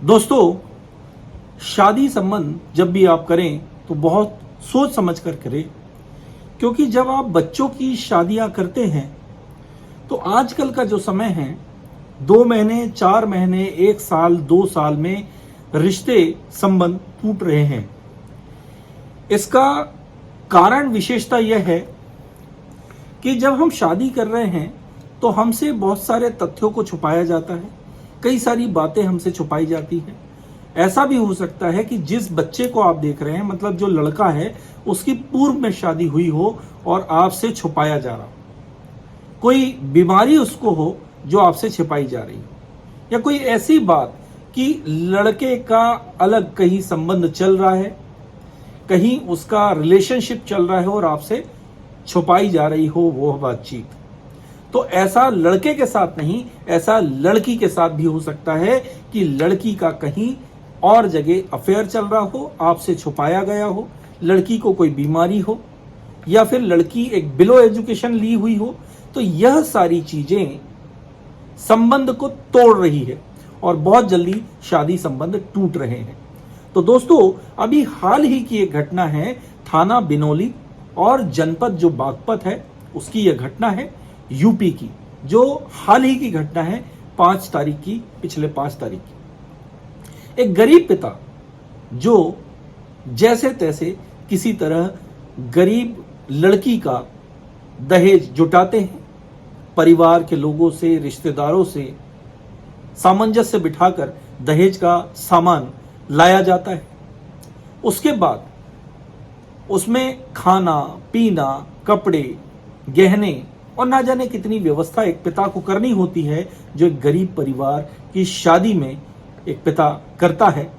दोस्तों, शादी संबंध जब भी आप करें तो बहुत सोच समझ कर करें, क्योंकि जब आप बच्चों की शादियां करते हैं तो आजकल का जो समय है 2 महीने 4 महीने 1 साल 2 साल में रिश्ते संबंध टूट रहे हैं। इसका कारण विशेषता यह है कि जब हम शादी कर रहे हैं तो हमसे बहुत सारे तथ्यों को छुपाया जाता है, कई सारी बातें हमसे छुपाई जाती हैं। ऐसा भी हो सकता है कि जिस बच्चे को आप देख रहे हैं, मतलब जो लड़का है, उसकी पूर्व में शादी हुई हो और आपसे छुपाया जा रहा हो। कोई बीमारी उसको हो जो आपसे छिपाई जा रही हो, या कोई ऐसी बात कि लड़के का अलग कहीं संबंध चल रहा है, कहीं उसका रिलेशनशिप चल रहा है और आपसे छुपाई जा रही हो वो बातचीत। तो ऐसा लड़के के साथ नहीं, ऐसा लड़की के साथ भी हो सकता है कि लड़की का कहीं और जगह अफेयर चल रहा हो, आपसे छुपाया गया हो, लड़की को कोई बीमारी हो, या फिर लड़की एक बिलो एजुकेशन ली हुई हो। तो यह सारी चीजें संबंध को तोड़ रही है और बहुत जल्दी शादी संबंध टूट रहे हैं। तो दोस्तों, अभी हाल ही की एक घटना है, थाना बिनौली और जनपद जो बागपत है उसकी यह घटना है, यूपी की, जो हाल ही की घटना है, 5 तारीख की, पिछले 5 तारीख की। एक गरीब पिता जो जैसे तैसे किसी तरह गरीब लड़की का दहेज जुटाते हैं, परिवार के लोगों से, रिश्तेदारों से सामंजस्य बिठाकर दहेज का सामान लाया जाता है। उसके बाद उसमें खाना पीना, कपड़े, गहने और ना जाने कितनी व्यवस्था एक पिता को करनी होती है, जो एक गरीब परिवार की शादी में एक पिता करता है।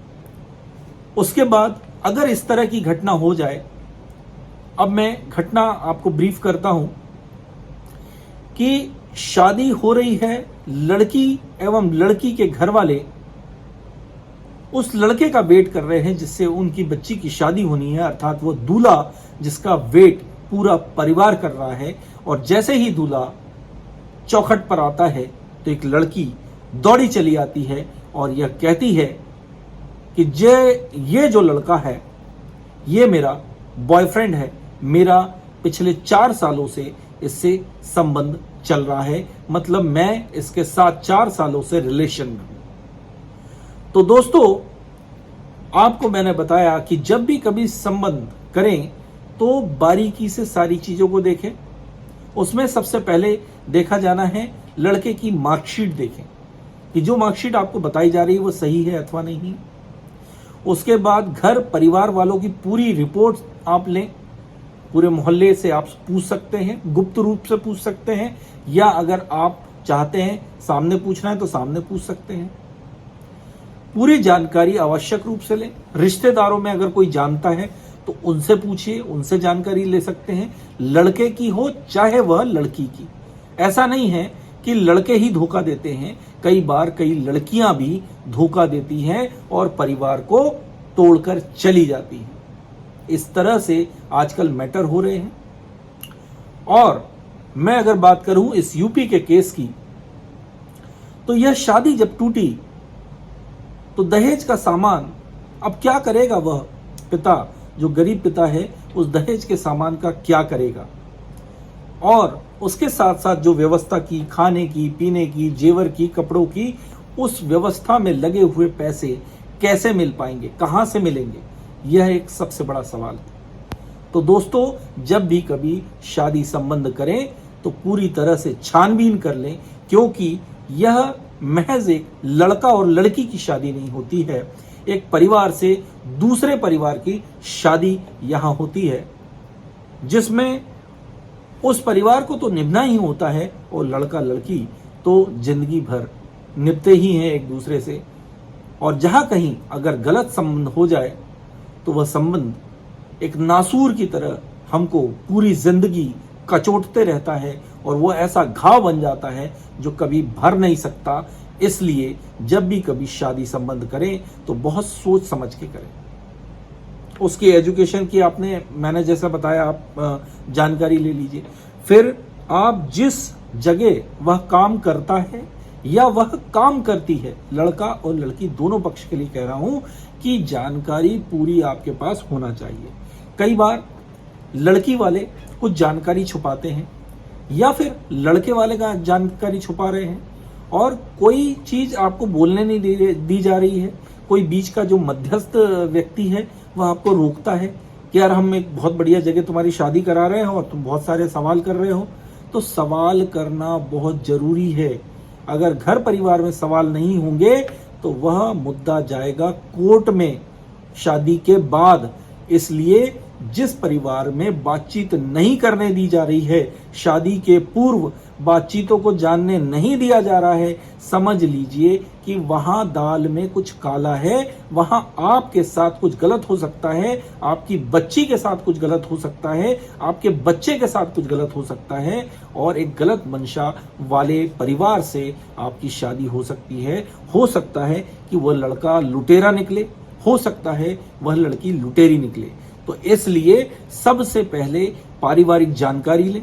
उसके बाद अगर इस तरह की घटना हो जाए, अब मैं घटना आपको ब्रीफ करता हूं कि शादी हो रही है, लड़की एवं लड़की के घर वाले उस लड़के का वेट कर रहे हैं जिससे उनकी बच्ची की शादी होनी है, अर्थात वो दूल्हा जिसका वेट पूरा परिवार कर रहा है। और जैसे ही दूल्हा चौखट पर आता है तो एक लड़की दौड़ी चली आती है और यह कहती है कि ये जो लड़का है ये मेरा बॉयफ्रेंड है, मेरा पिछले 4 सालों से इससे संबंध चल रहा है, मतलब मैं इसके साथ 4 सालों से रिलेशन में हूं। तो दोस्तों, आपको मैंने बताया कि जब भी कभी संबंध करें तो बारीकी से सारी चीजों को देखें। उसमें सबसे पहले देखा जाना है लड़के की मार्कशीट देखें कि जो मार्कशीट आपको बताई जा रही है वो सही है अथवा नहीं। उसके बाद घर परिवार वालों की पूरी रिपोर्ट आप लें, पूरे मोहल्ले से आप पूछ सकते हैं, गुप्त रूप से पूछ सकते हैं, या अगर आप चाहते हैं सामने पूछना है तो सामने पूछ सकते हैं। पूरी जानकारी आवश्यक रूप से लें। रिश्तेदारों में अगर कोई जानता है तो उनसे पूछिए, उनसे जानकारी ले सकते हैं, लड़के की हो चाहे वह लड़की की। ऐसा नहीं है कि लड़के ही धोखा देते हैं, कई बार कई लड़कियां भी धोखा देती हैं और परिवार को तोड़कर चली जाती हैं। इस तरह से आजकल मैटर हो रहे हैं। और मैं अगर बात करूं इस यूपी के केस की, तो यह शादी जब टूटी तो दहेज का सामान अब क्या करेगा वह पिता, जो गरीब पिता है, उस दहेज के सामान का क्या करेगा। और उसके साथ साथ जो व्यवस्था की, खाने की, पीने की, जेवर की, कपड़ों की, उस व्यवस्था में लगे हुए पैसे कैसे मिल पाएंगे, कहां से मिलेंगे, यह एक सबसे बड़ा सवाल है। तो दोस्तों, जब भी कभी शादी संबंध करें तो पूरी तरह से छानबीन कर लें, क्योंकि यह महज एक लड़का और लड़की की शादी नहीं होती है, एक परिवार से दूसरे परिवार की शादी यहां होती है, जिसमें उस परिवार को तो निभना ही होता है और लड़का लड़की तो जिंदगी भर निभते ही हैं एक दूसरे से। और जहां कहीं अगर गलत संबंध हो जाए तो वह संबंध एक नासूर की तरह हमको पूरी जिंदगी कचोटते रहता है और वो ऐसा घाव बन जाता है जो कभी भर नहीं सकता। इसलिए जब भी कभी शादी संबंध करें तो बहुत सोच समझ के करें। उसकी एजुकेशन की मैंने जैसा बताया, आप जानकारी ले लीजिए। फिर आप जिस जगह वह काम करता है या वह काम करती है, लड़का और लड़की दोनों पक्ष के लिए कह रहा हूं कि जानकारी पूरी आपके पास होना चाहिए। कई बार लड़की वाले कुछ जानकारी छुपाते हैं या फिर लड़के वाले का जानकारी छुपा रहे हैं और कोई चीज आपको बोलने नहीं दी जा रही है। कोई बीच का जो मध्यस्थ व्यक्ति है वह आपको रोकता है कि यार हम एक बहुत बढ़िया जगह तुम्हारी शादी करा रहे हैं और तुम बहुत सारे सवाल कर रहे हो। तो सवाल करना बहुत जरूरी है। अगर घर परिवार में सवाल नहीं होंगे तो वह मुद्दा जाएगा कोर्ट में शादी के बाद। इसलिए जिस परिवार में बातचीत नहीं करने दी जा रही है, शादी के पूर्व बातचीतों को जानने नहीं दिया जा रहा है, समझ लीजिए कि वहां दाल में कुछ काला है। वहां आपके साथ कुछ गलत हो सकता है, आपकी बच्ची के साथ कुछ गलत हो सकता है, आपके बच्चे के साथ कुछ गलत हो सकता है और एक गलत मंशा वाले परिवार से आपकी शादी हो सकती है। हो सकता है कि वह लड़का लुटेरा निकले, हो सकता है वह लड़की लुटेरी निकले। तो इसलिए सबसे पहले पारिवारिक जानकारी ले,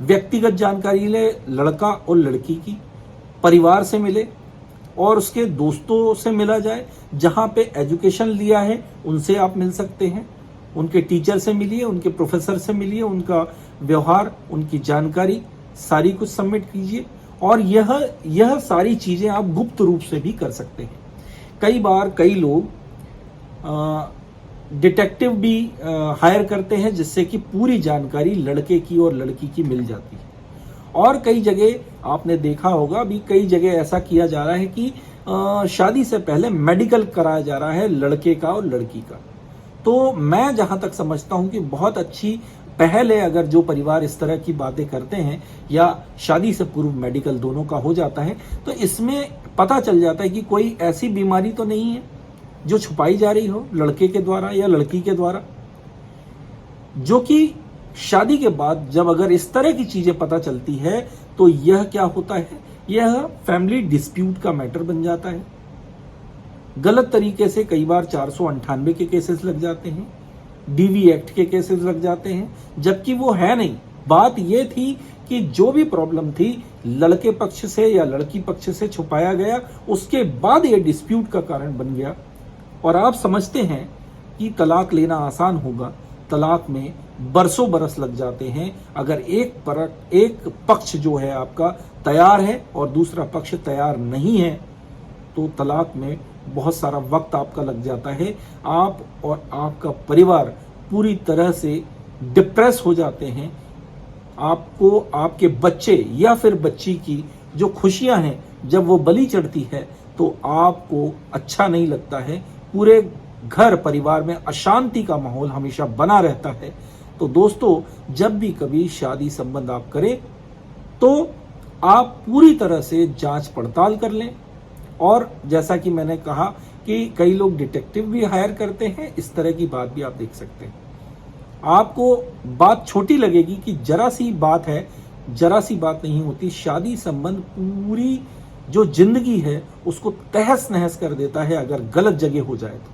व्यक्तिगत जानकारी ले लड़का और लड़की की, परिवार से मिले और उसके दोस्तों से मिला जाए। जहां पे एजुकेशन लिया है उनसे आप मिल सकते हैं, उनके टीचर से मिलिए, उनके प्रोफेसर से मिलिए, उनका व्यवहार, उनकी जानकारी सारी कुछ सबमिट कीजिए। और यह सारी चीजें आप गुप्त रूप से भी कर सकते हैं। कई बार कई लोग डिटेक्टिव भी हायर करते हैं जिससे कि पूरी जानकारी लड़के की और लड़की की मिल जाती है। और कई जगह आपने देखा होगा, अभी कई जगह ऐसा किया जा रहा है कि शादी से पहले मेडिकल कराया जा रहा है लड़के का और लड़की का। तो मैं जहां तक समझता हूं कि बहुत अच्छी पहल है अगर जो परिवार इस तरह की बातें करते हैं या शादी से पूर्व मेडिकल दोनों का हो जाता है तो इसमें पता चल जाता है कि कोई ऐसी बीमारी तो नहीं है जो छुपाई जा रही हो लड़के के द्वारा या लड़की के द्वारा, जो कि शादी के बाद जब अगर इस तरह की चीजें पता चलती है तो यह क्या होता है, यह फैमिली डिस्प्यूट का मैटर बन जाता है। गलत तरीके से कई बार 498 के केसेस लग जाते हैं, डीवी एक्ट के केसेस लग जाते हैं, जबकि वो है नहीं। बात यह थी कि जो भी प्रॉब्लम थी लड़के पक्ष से या लड़की पक्ष से छुपाया गया, उसके बाद यह डिस्प्यूट का कारण बन गया। और आप समझते हैं कि तलाक लेना आसान होगा, तलाक में बरसों बरस लग जाते हैं। अगर एक पक्ष जो है आपका तैयार है और दूसरा पक्ष तैयार नहीं है तो तलाक में बहुत सारा वक्त आपका लग जाता है। आप और आपका परिवार पूरी तरह से डिप्रेस हो जाते हैं। आपको आपके बच्चे या फिर बच्ची की जो खुशियां हैं जब वो बलि चढ़ती है तो आपको अच्छा नहीं लगता है। पूरे घर परिवार में अशांति का माहौल हमेशा बना रहता है। तो दोस्तों, जब भी कभी शादी संबंध आप करें तो आप पूरी तरह से जांच पड़ताल कर लें। और जैसा कि मैंने कहा कि कई लोग डिटेक्टिव भी हायर करते हैं, इस तरह की बात भी आप देख सकते हैं। आपको बात छोटी लगेगी कि जरा सी बात है, जरा सी बात नहीं होती। शादी संबंध पूरी जो जिंदगी है उसको तहस नहस कर देता है अगर गलत जगह हो जाए तो।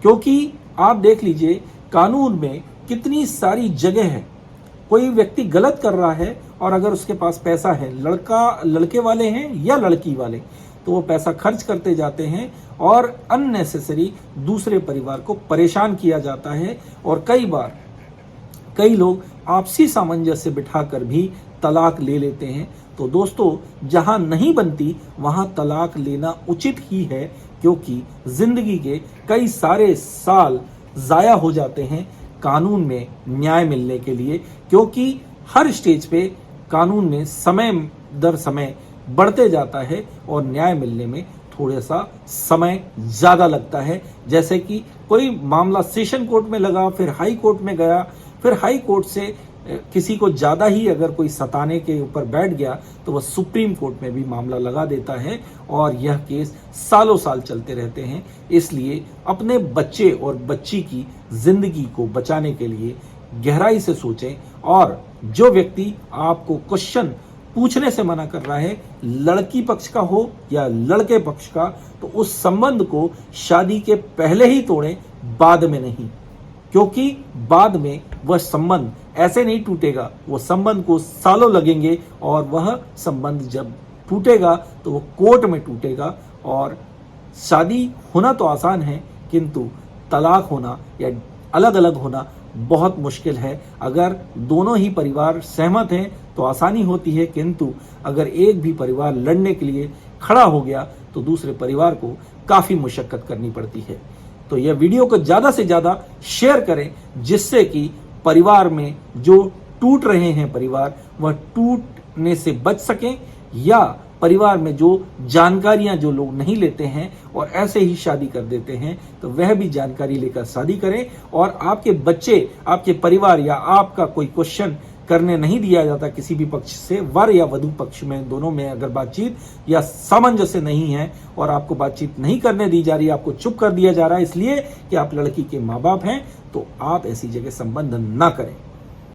क्योंकि आप देख लीजिए कानून में कितनी सारी जगह है, कोई व्यक्ति गलत कर रहा है और अगर उसके पास पैसा है, लड़के वाले हैं या लड़की वाले, तो वो पैसा खर्च करते जाते हैं और अननेसेसरी दूसरे परिवार को परेशान किया जाता है। और कई बार कई लोग आपसी सामंजस्य बिठाकर भी तलाक ले लेते हैं। तो दोस्तों, जहां नहीं बनती वहां तलाक लेना उचित ही है, क्योंकि जिंदगी के कई सारे साल जाया हो जाते हैं कानून में न्याय मिलने के लिए। क्योंकि हर स्टेज पे कानून में समय दर समय बढ़ते जाता है और न्याय मिलने में थोड़ा सा समय ज्यादा लगता है। जैसे कि कोई मामला सेशन कोर्ट में लगा, फिर हाई कोर्ट में गया, फिर हाई कोर्ट से किसी को ज्यादा ही अगर कोई सताने के ऊपर बैठ गया तो वह सुप्रीम कोर्ट में भी मामला लगा देता है और यह केस सालों साल चलते रहते हैं। इसलिए अपने बच्चे और बच्ची की जिंदगी को बचाने के लिए गहराई से सोचें। और जो व्यक्ति आपको क्वेश्चन पूछने से मना कर रहा है, लड़की पक्ष का हो या लड़के पक्ष का, तो उस संबंध को शादी के पहले ही तोड़ें, बाद में नहीं। क्योंकि बाद में वह संबंध ऐसे नहीं टूटेगा, वो संबंध को सालों लगेंगे और वह संबंध जब टूटेगा तो वो कोर्ट में टूटेगा। और शादी होना तो आसान है, किंतु तलाक होना या अलग अलग होना बहुत मुश्किल है। अगर दोनों ही परिवार सहमत हैं तो आसानी होती है, किंतु अगर एक भी परिवार लड़ने के लिए खड़ा हो गया तो दूसरे परिवार को काफी मुशक्कत करनी पड़ती है। तो यह वीडियो को ज्यादा से ज्यादा शेयर करें, जिससे कि परिवार में जो टूट रहे हैं परिवार, वह टूटने से बच सकें, या परिवार में जो जानकारियां जो लोग नहीं लेते हैं और ऐसे ही शादी कर देते हैं, तो वह भी जानकारी लेकर शादी करें। और आपके बच्चे, आपके परिवार या आपका कोई क्वेश्चन करने नहीं दिया जाता किसी भी पक्ष से, वर या वधु पक्ष में, दोनों में अगर बातचीत या सामंजस्य नहीं है और आपको बातचीत नहीं करने दी जा रही है, आपको चुप कर दिया जा रहा है इसलिए कि आप लड़की के माँ बाप हैं, तो आप ऐसी जगह संबंध ना करें।